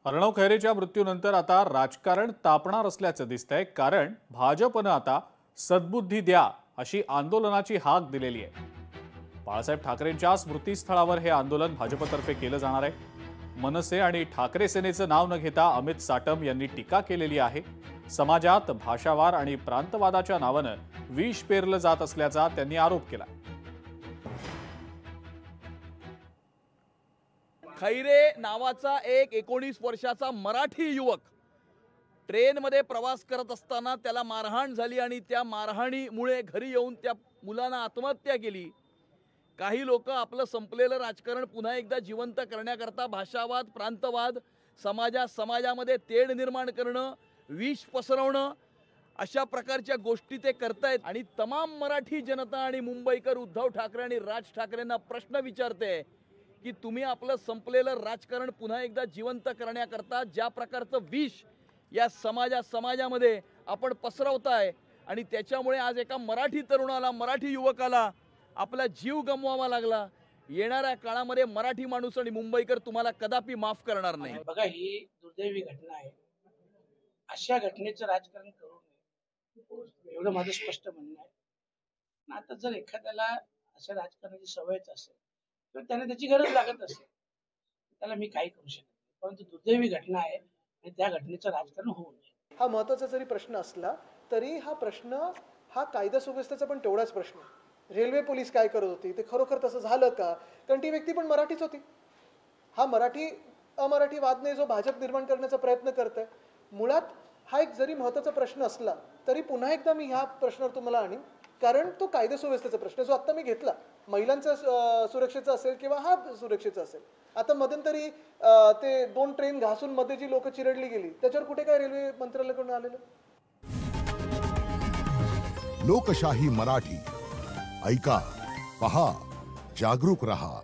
अर्णव खैरेच्या मृत्यूनंतर आता राजकारण तापणार असल्याचं दिसतंय, कारण भाजपनं आता सद्बुद्धी द्या अशी आंदोलनाची हाक दिलेली आहे। बाळासाहेब ठाकरेंच्या स्मृतीस्थळावर हे आंदोलन भाजपतर्फे केलं जाणार आहे। मनसे आणि ठाकरे सेनेचं नाव न घेता अमित साटम यांनी टीका केलेली आहे। समाजात भाषावार आणि प्रांतवादाच्या नावानं विष पेरलं जात असल्याचा त्यांनी आरोप केला। खैरे नावाचा एक 19 वर्षाचा मराठी युवक ट्रेनमध्ये प्रवास करत असताना त्याला मारहाण झाली आणि त्या मारहाणीमुळे घरी येऊन त्या मुलानं आत्महत्या केली। काही लोक आपलं संपलेलं राजकारण पुन्हा एकदा जिवंत करण्याकरता भाषावाद, प्रांतवाद, समाजामध्ये तेढ निर्माण करणं, विष पसरवणं अशा प्रकारच्या गोष्टी ते करतायत आणि तमाम मराठी जनता आणि मुंबईकर उद्धव ठाकरे आणि राज ठाकरेंना प्रश्न विचारते की तुम्ही आपलं संपलेलं राजकारण पुन्हा एकदा जिवंत करण्याकरता ज्या प्रकारचं विष या समाजामध्ये आपण पसरवताय आणि त्याच्यामुळे आज एका मराठी तरुणाला, मराठी युवकाला आपला जीव गमवावा लागला। येणाऱ्या काळामध्ये मराठी माणूस आणि मुंबईकर तुम्हाला कदापि माफ करणार नाही। बघा, ही दुर्दैवी घटना आहे। अशा घटनेचं राजकारण करू नये एवढं माझं स्पष्ट म्हणणं आहे। आता जर एखाद्याला अशा राजकारणाची सवयच असेल तर त्याने त्याची गरज लागत असेल, त्याला मी काही करू शकत नाही। परंतु दुर्दैवी घटना आहे आणि त्या घटनेचं राजकारण होऊ नये। हा महत्त्वाचा जरी प्रश्न असला तरी हा प्रश्न हा कायदा सुव्यवस्थेचा पण तेवढाच प्रश्न आहे। रेल्वे पोलीस काय करत होती, ते खरोखर तसं झालं का? कारण ती व्यक्ती पण मराठीच होती। हा मराठी अमराठी वाद नाही जो भाजप निर्माण करण्याचा प्रयत्न करतोय। मुळात हा एक जरी महत्त्वाचा प्रश्न असला तरी पुन्हा एकदा मी ह्या प्रश्नावर तुम्हाला आणीन, कारण तो कायदा सुव्यवस्थेचा प्रश्न जो आता मी घेतला, महिलांचा सुरक्षेचा असेल किंवा हा सुरक्षेचा असेल। आता मध्यंतरी ते 2 ट्रेन घासून मध्ये जी लोक चिरडली गेली त्याच्यावर कुठे काय रेल्वे मंत्रालयाकडून आलेलं? लोकशाही मराठी ऐका, पहा, जागरूक रहा।